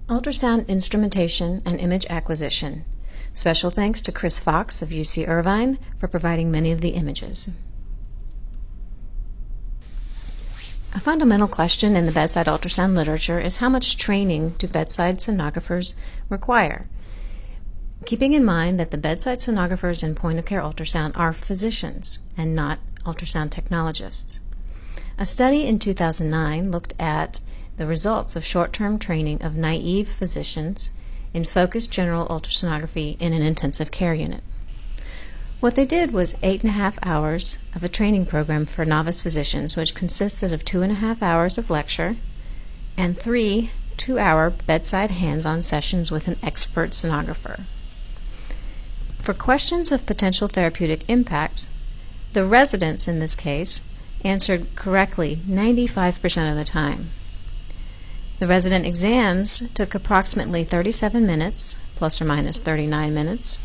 Ultrasound instrumentation and image acquisition. Special thanks to Chris Fox of UC Irvine for providing many of the images. A fundamental question in the bedside ultrasound literature is how much training do bedside sonographers require? Keeping in mind that the bedside sonographers in point-of-care ultrasound are physicians and not ultrasound technologists. A study in 2009 looked at the results of short-term training of naive physicians in focused general ultrasonography in an intensive care unit. What they did was 8.5 hours of a training program for novice physicians, which consisted of 2.5 hours of lecture and 3 2-hour bedside hands-on sessions with an expert sonographer. For questions of potential therapeutic impact, the residents in this case answered correctly 95% of the time. The resident exams took approximately 37 minutes, plus or minus 39 minutes,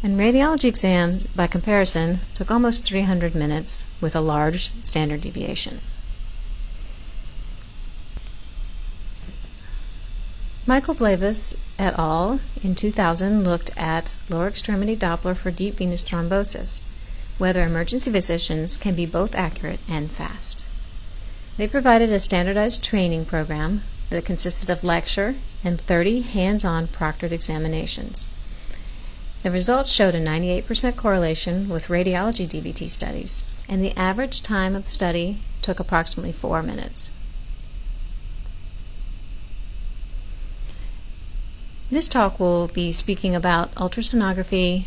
and radiology exams, by comparison, took almost 300 minutes with a large standard deviation. Michael Blavis et al. In 2000 looked at lower extremity Doppler for deep venous thrombosis, whether emergency physicians can be both accurate and fast. They provided a standardized training program that consisted of lecture and 30 hands-on proctored examinations. The results showed a 98% correlation with radiology DVT studies, and the average time of the study took approximately 4 minutes. This talk will be speaking about ultrasonography,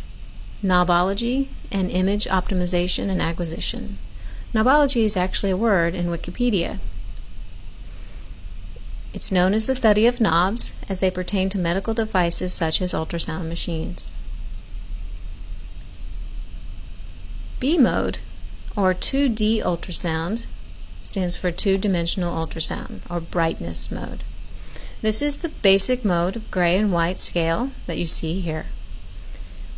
knobology, and image optimization and acquisition. Knobology is actually a word in Wikipedia. It's known as the study of knobs as they pertain to medical devices such as ultrasound machines. B mode, or 2D ultrasound, stands for two-dimensional ultrasound, or brightness mode. This is the basic mode of gray and white scale that you see here.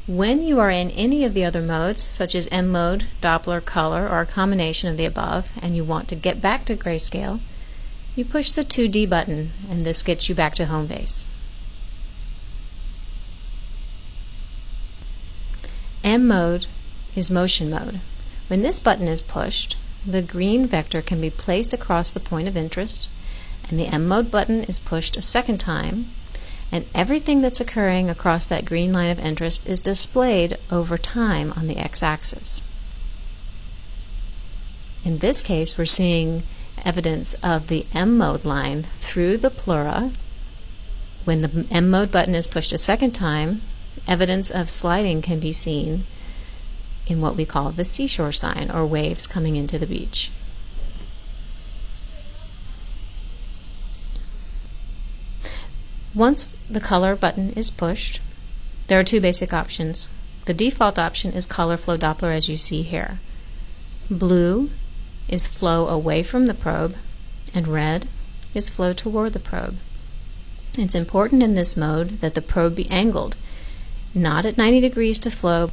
When you are in any of the other modes, such as M mode, Doppler, color, or a combination of the above, and you want to get back to grayscale, you push the 2D button, and this gets you back to home base. M mode is motion mode. When this button is pushed, the green vector can be placed across the point of interest, and the M mode button is pushed a second time, and everything that's occurring across that green line of interest is displayed over time on the x-axis. In this case, we're seeing evidence of the M mode line through the pleura. When the M mode button is pushed a second time, evidence of sliding can be seen in what we call the seashore sign, or waves coming into the beach. Once the color button is pushed, there are two basic options. The default option is color flow Doppler, as you see here. Blue is flow away from the probe, and red is flow toward the probe. It's important in this mode that the probe be angled, not at 90 degrees to flow,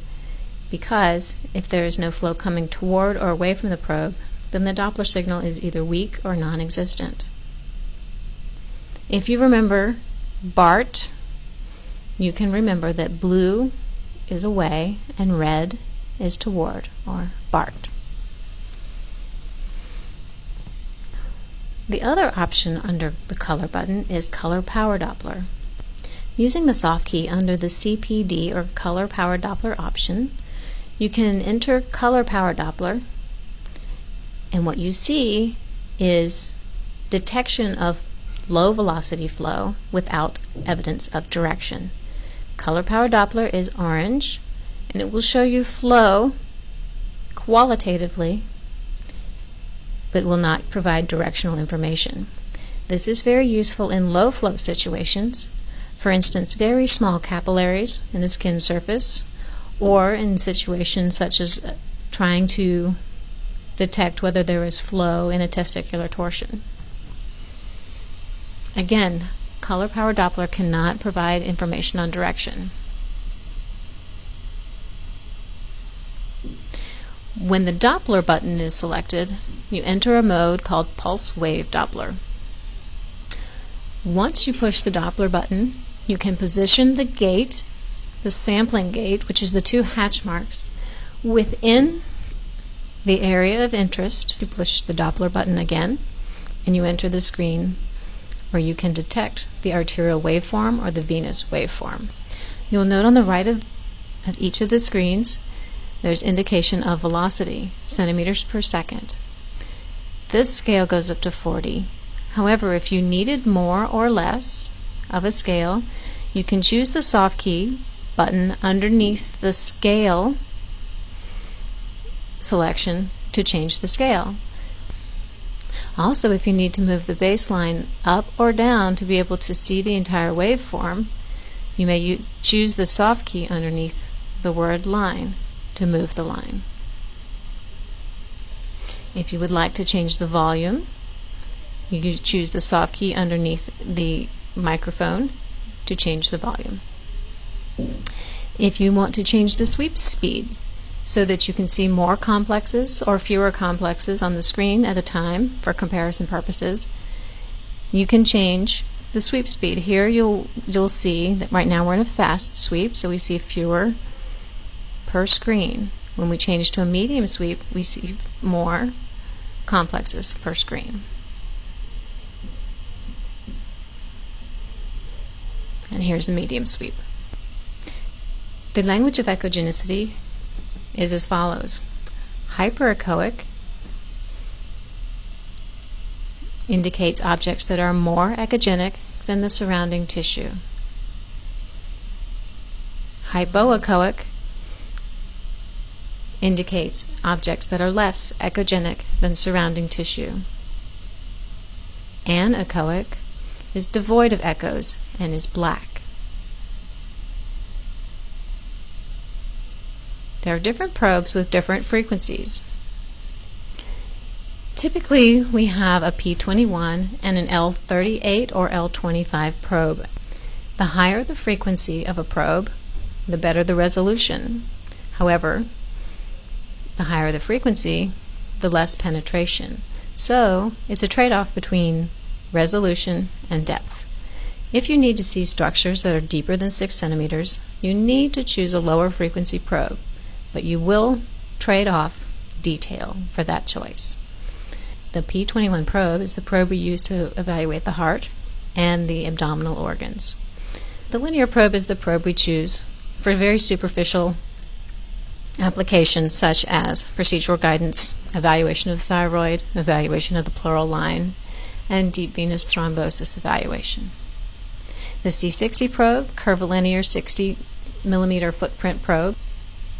because if there is no flow coming toward or away from the probe, then the Doppler signal is either weak or non-existent. If you remember BART, you can remember that blue is away and red is toward, or BART. The other option under the color button is color power Doppler. Using the soft key under the CPD, or color power Doppler option, you can enter color power Doppler, and what you see is detection of low velocity flow without evidence of direction. Color power Doppler is orange, and it will show you flow qualitatively, but will not provide directional information. This is very useful in low flow situations, for instance very small capillaries in the skin surface, or in situations such as trying to detect whether there is flow in a testicular torsion. Again, color power Doppler cannot provide information on direction. When the Doppler button is selected, you enter a mode called pulse wave Doppler. Once you push the Doppler button, you can position the gate, the sampling gate, which is the two hatch marks, within the area of interest. You push the Doppler button again, and you enter the screen where you can detect the arterial waveform or the venous waveform. You'll note on the right of each of the screens there's indication of velocity, centimeters per second. This scale goes up to 40. However, if you needed more or less of a scale, you can choose the soft key button underneath the scale selection to change the scale. Also, if you need to move the baseline up or down to be able to see the entire waveform, you may choose the soft key underneath the word line to move the line. If you would like to change the volume, you can choose the soft key underneath the microphone to change the volume. If you want to change the sweep speed so that you can see more complexes or fewer complexes on the screen at a time for comparison purposes, you can change the sweep speed. Here you'll see that right now we're in a fast sweep, so we see fewer per screen. When we change to a medium sweep, we see more complexes per screen. And here's the medium sweep. The language of echogenicity is as follows. Hyperechoic indicates objects that are more echogenic than the surrounding tissue. Hypoechoic indicates objects that are less echogenic than surrounding tissue. Anechoic is devoid of echoes and is black. There are different probes with different frequencies. Typically, we have a P21 and an L38 or L25 probe. The higher the frequency of a probe, the better the resolution. However, the higher the frequency, the less penetration. So, it's a trade-off between resolution and depth. If you need to see structures that are deeper than 6 centimeters, you need to choose a lower frequency probe, but you will trade off detail for that choice. The P21 probe is the probe we use to evaluate the heart and the abdominal organs. The linear probe is the probe we choose for very superficial applications such as procedural guidance, evaluation of the thyroid, evaluation of the pleural line, and deep venous thrombosis evaluation. The C60 probe, curvilinear 60 millimeter footprint probe,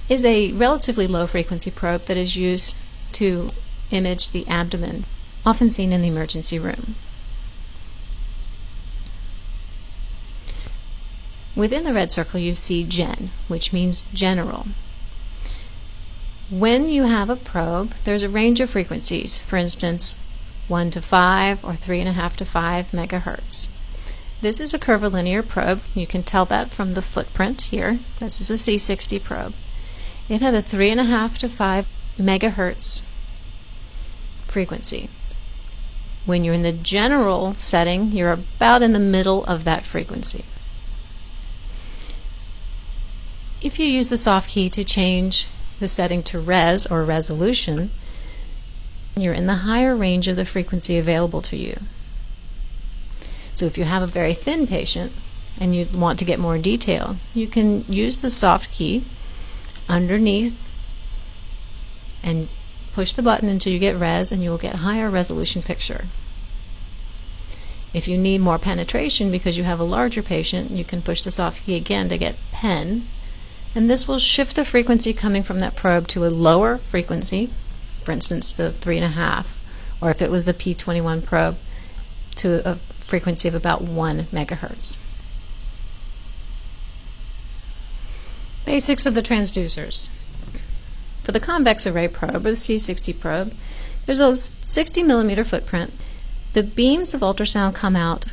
is a relatively low frequency probe that is used to image the abdomen, often seen in the emergency room. Within the red circle you see GEN, which means general. When you have a probe, there's a range of frequencies, for instance 1 to 5 or 3.5 to 5 megahertz. This is a curvilinear probe. You can tell that from the footprint here. This is a C60 probe. It had a 3.5 to 5 megahertz frequency. When you're in the general setting, you're about in the middle of that frequency. If you use the soft key to change the setting to res or resolution, you're in the higher range of the frequency available to you. So if you have a very thin patient and you want to get more detail, you can use the soft key underneath and push the button until you get res, and you will get a higher resolution picture. If you need more penetration because you have a larger patient, you can push the soft key again to get pen, and this will shift the frequency coming from that probe to a lower frequency, for instance the 3.5, or if it was the P21 probe, to a frequency of about 1 megahertz. Basics of the transducers. For the convex array probe, or the C60 probe, there's a 60 millimeter footprint. The beams of ultrasound come out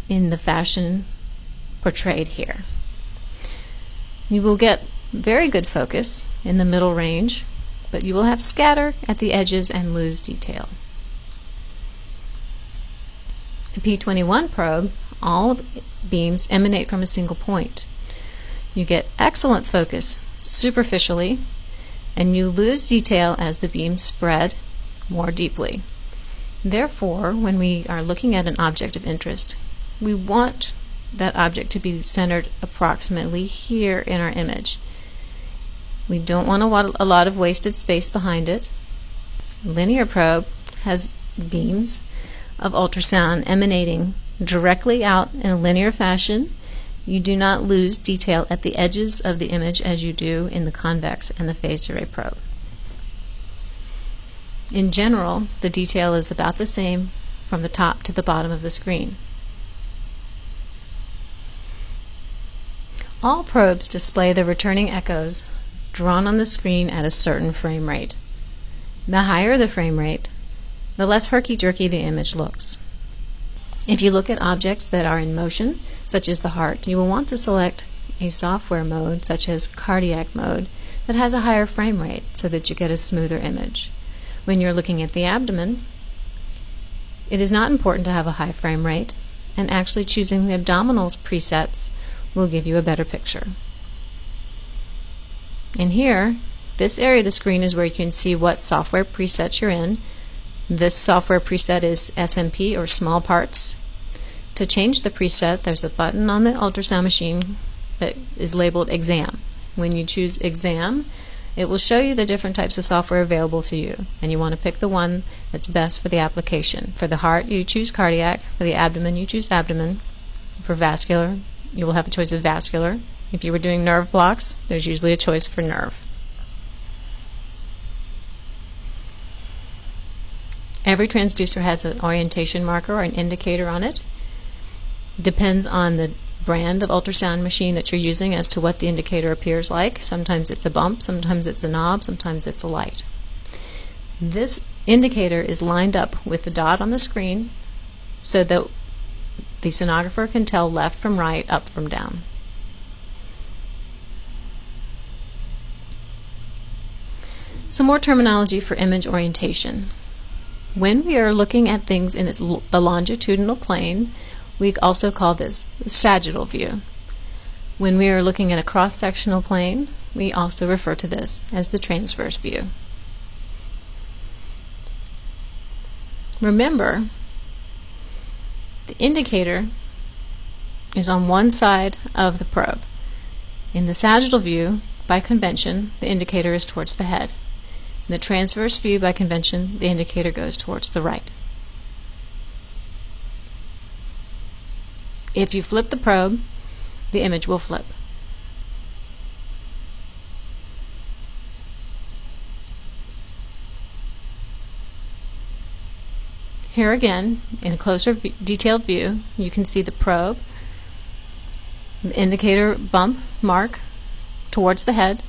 in the fashion portrayed here. You will get very good focus in the middle range, but you will have scatter at the edges and lose detail. The P21 probe all beams emanate from a single point. You get excellent focus superficially, and you lose detail as the beams spread more deeply. Therefore, when we are looking at an object of interest, we want that object to be centered approximately here in our image. We don't want a lot of wasted space behind it. A linear probe has beams of ultrasound emanating directly out in a linear fashion. You do not lose detail at the edges of the image as you do in the convex and the phased array probe. In general, the detail is about the same from the top to the bottom of the screen. All probes display the returning echoes drawn on the screen at a certain frame rate. The higher the frame rate, the less herky-jerky the image looks. If you look at objects that are in motion, such as the heart, you will want to select a software mode, such as cardiac mode, that has a higher frame rate so that you get a smoother image. When you're looking at the abdomen, it is not important to have a high frame rate, and actually choosing the abdominals presets will give you a better picture. And here, this area of the screen is where you can see what software presets you're in. This software preset is SMP, or small parts. To change the preset, there's a button on the ultrasound machine that is labeled exam. When you choose exam, it will show you the different types of software available to you, and you want to pick the one that's best for the application. For the heart, you choose cardiac. For the abdomen, you choose abdomen. For vascular, you will have a choice of vascular. If you were doing nerve blocks, there's usually a choice for nerve. Every transducer has an orientation marker or an indicator on it. Depends on the brand of ultrasound machine that you're using as to what the indicator appears like. Sometimes it's a bump, sometimes it's a knob, sometimes it's a light. This indicator is lined up with the dot on the screen so that the sonographer can tell left from right, up from down. Some more terminology for image orientation. When we are looking at things in the longitudinal plane, we also call this the sagittal view. When we are looking at a cross-sectional plane, we also refer to this as the transverse view. Remember, the indicator is on one side of the probe. In the sagittal view, by convention, the indicator is towards the head. In the transverse view, by convention, the indicator goes towards the right. If you flip the probe, the image will flip. Here again, in a closer detailed view, you can see the probe, the indicator bump mark towards the head,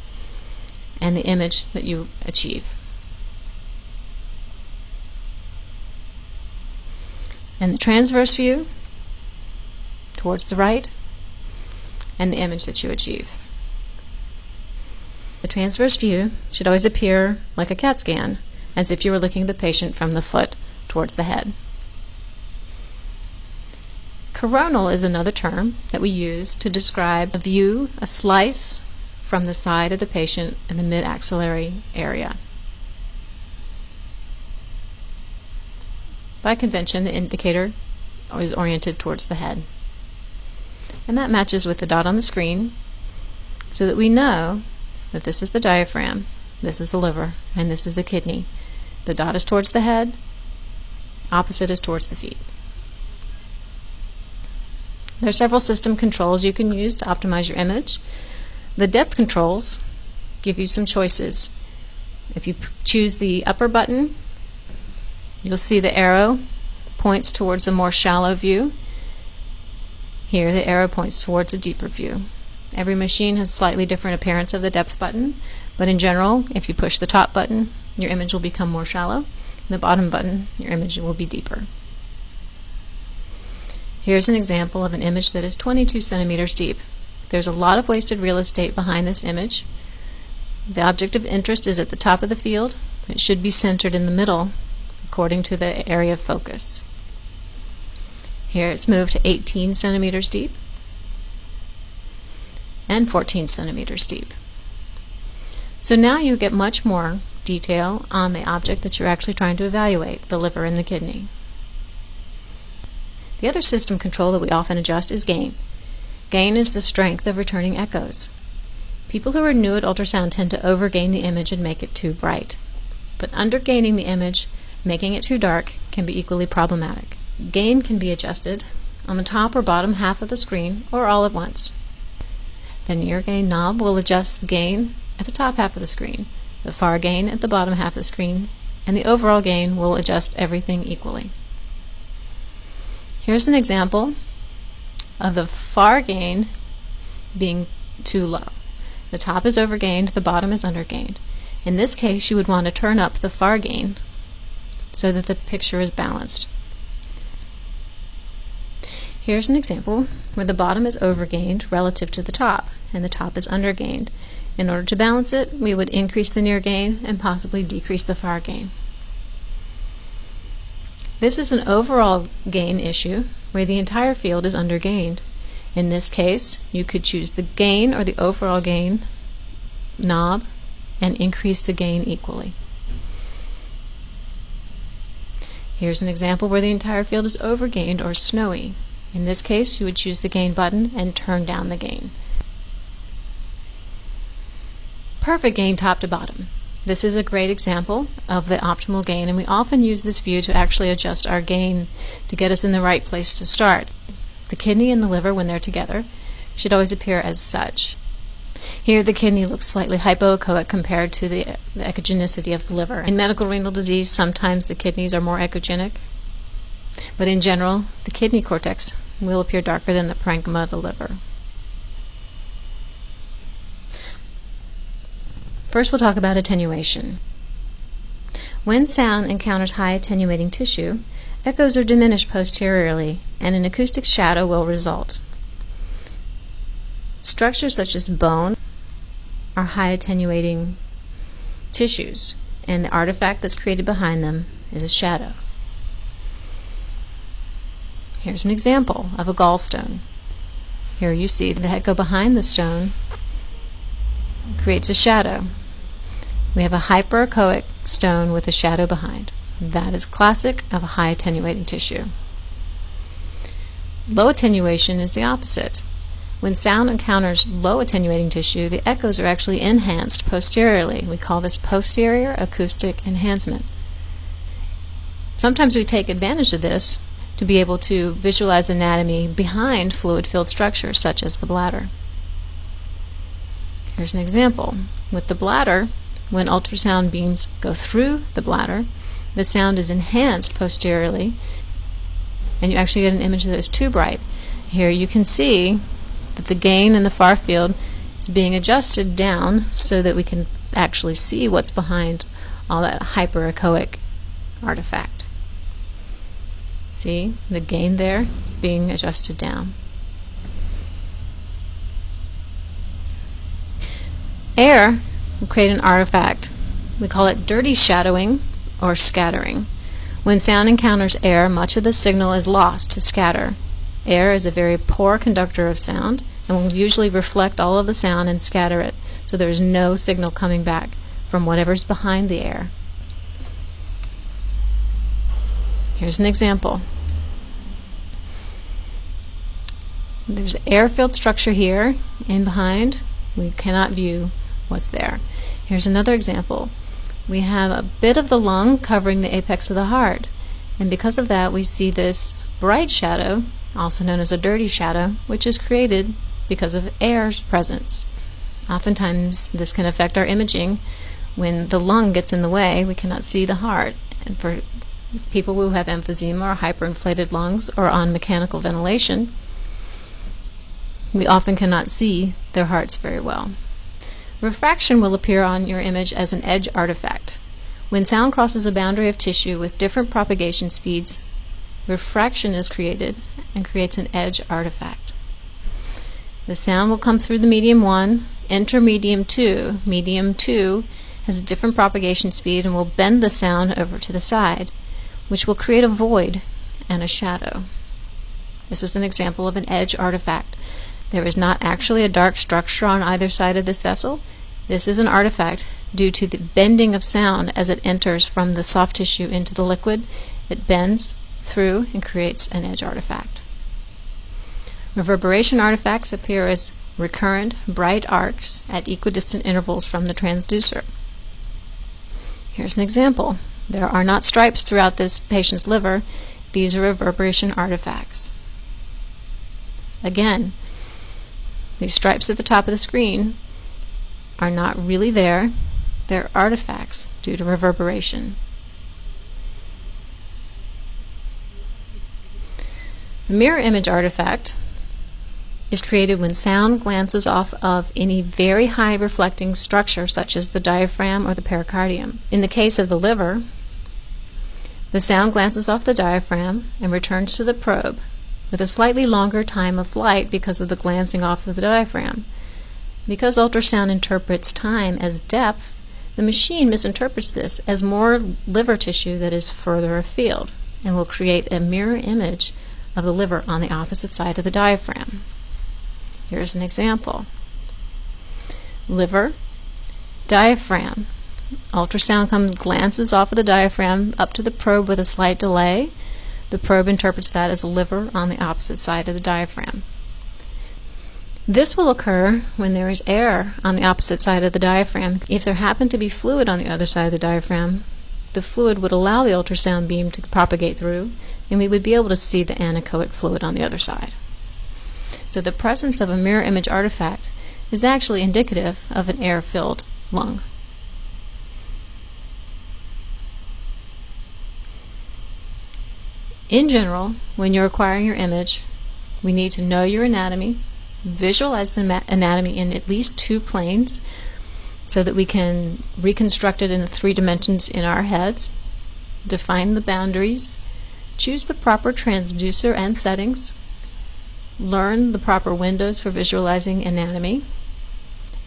and the image that you achieve. And the transverse view, towards the right, and the image that you achieve. The transverse view should always appear like a CAT scan, as if you were looking at the patient from the foot towards the head. Coronal is another term that we use to describe a view, a slice from the side of the patient in the mid-axillary area. By convention, the indicator is oriented towards the head. And that matches with the dot on the screen so that we know that this is the diaphragm, this is the liver, and this is the kidney. The dot is towards the head, opposite is towards the feet. There are several system controls you can use to optimize your image. The depth controls give you some choices. If you choose the upper button, you'll see the arrow points towards a more shallow view. Here the arrow points towards a deeper view. Every machine has slightly different appearance of the depth button, but in general, if you push the top button, your image will become more shallow, and the bottom button, your image will be deeper. Here's an example of an image that is 22 centimeters deep. There's a lot of wasted real estate behind this image. The object of interest is at the top of the field. It should be centered in the middle according to the area of focus. Here it's moved to 18 centimeters deep and 14 centimeters deep. So now you get much more detail on the object that you're actually trying to evaluate, the liver and the kidney. The other system control that we often adjust is gain. Gain is the strength of returning echoes. People who are new at ultrasound tend to overgain the image and make it too bright. But undergaining the image, making it too dark, can be equally problematic. Gain can be adjusted on the top or bottom half of the screen or all at once. The near gain knob will adjust the gain at the top half of the screen, the far gain at the bottom half of the screen, and the overall gain will adjust everything equally. Here's an example of the far gain being too low. The top is overgained, the bottom is undergained. In this case, you would want to turn up the far gain so that the picture is balanced. Here's an example where the bottom is overgained relative to the top, and the top is undergained. In order to balance it, we would increase the near gain and possibly decrease the far gain. This is an overall gain issue where the entire field is undergained. In this case, you could choose the gain or the overall gain knob and increase the gain equally. Here's an example where the entire field is overgained or snowy. In this case, you would choose the gain button and turn down the gain. Perfect gain top to bottom. This is a great example of the optimal gain, and we often use this view to actually adjust our gain to get us in the right place to start. The kidney and the liver, when they're together, should always appear as such. Here the kidney looks slightly hypoechoic compared to the echogenicity of the liver. In medical renal disease, sometimes the kidneys are more echogenic, but in general, the kidney cortex will appear darker than the parenchyma of the liver. First, we'll talk about attenuation. When sound encounters high attenuating tissue, echoes are diminished posteriorly, and an acoustic shadow will result. Structures such as bone are high attenuating tissues, and the artifact that's created behind them is a shadow. Here's an example of a gallstone. Here you see the echo behind the stone creates a shadow. We have a hyperechoic stone with a shadow behind. That is classic of a high attenuating tissue. Low attenuation is the opposite. When sound encounters low attenuating tissue, the echoes are actually enhanced posteriorly. We call this posterior acoustic enhancement. Sometimes we take advantage of this to be able to visualize anatomy behind fluid-filled structures such as the bladder. Here's an example. With the bladder, when ultrasound beams go through the bladder, the sound is enhanced posteriorly, and you actually get an image that is too bright. Here you can see that the gain in the far field is being adjusted down so that we can actually see what's behind all that hyperechoic artifact. See, the gain there is being adjusted down. Air will create an artifact. We call it dirty shadowing or scattering. When sound encounters air, much of the signal is lost to scatter. Air is a very poor conductor of sound and will usually reflect all of the sound and scatter it, so there is no signal coming back from whatever's behind the air. Here's an example. There's air-filled structure here and behind. We cannot view what's there. Here's another example. We have a bit of the lung covering the apex of the heart, and because of that we see this bright shadow, also known as a dirty shadow, which is created because of air's presence. Oftentimes this can affect our imaging. When the lung gets in the way, we cannot see the heart, and for people who have emphysema or hyperinflated lungs or on mechanical ventilation, we often cannot see their hearts very well. Refraction will appear on your image as an edge artifact. When sound crosses a boundary of tissue with different propagation speeds, refraction is created and creates an edge artifact. The sound will come through the medium 1, enter medium 2. Medium 2 has a different propagation speed and will bend the sound over to the side, which will create a void and a shadow. This is an example of an edge artifact. There is not actually a dark structure on either side of this vessel. This is an artifact due to the bending of sound as it enters from the soft tissue into the liquid. It bends through and creates an edge artifact. Reverberation artifacts appear as recurrent, bright arcs at equidistant intervals from the transducer. Here's an example. There are not stripes throughout this patient's liver. These are reverberation artifacts. Again, these stripes at the top of the screen are not really there. They're artifacts due to reverberation. The mirror image artifact is created when sound glances off of any very high reflecting structure such as the diaphragm or the pericardium. In the case of the liver, the sound glances off the diaphragm and returns to the probe with a slightly longer time of flight because of the glancing off of the diaphragm. Because ultrasound interprets time as depth, the machine misinterprets this as more liver tissue that is further afield and will create a mirror image of the liver on the opposite side of the diaphragm. Here's an example. Liver, diaphragm. Ultrasound glances off of the diaphragm up to the probe with a slight delay. The probe interprets that as a liver on the opposite side of the diaphragm. This will occur when there is air on the opposite side of the diaphragm. If there happened to be fluid on the other side of the diaphragm, the fluid would allow the ultrasound beam to propagate through, and we would be able to see the anechoic fluid on the other side. So the presence of a mirror image artifact is actually indicative of an air-filled lung. In general, when you're acquiring your image, we need to know your anatomy, visualize the anatomy in at least 2 planes so that we can reconstruct it in 3 dimensions in our heads, define the boundaries, choose the proper transducer and settings, learn the proper windows for visualizing anatomy,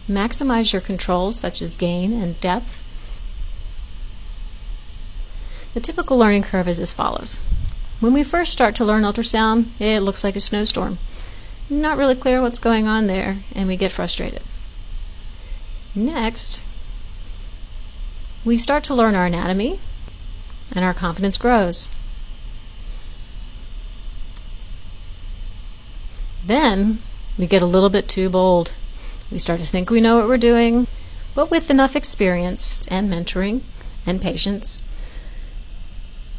maximize your controls such as gain and depth. The typical learning curve is as follows. When we first start to learn ultrasound, it looks like a snowstorm. Not really clear what's going on there, and we get frustrated. Next, we start to learn our anatomy, and our confidence grows. Then, we get a little bit too bold. We start to think we know what we're doing, but with enough experience and mentoring and patience,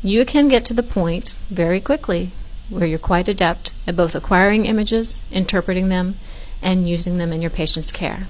you can get to the point very quickly where you're quite adept at both acquiring images, interpreting them, and using them in your patient's care.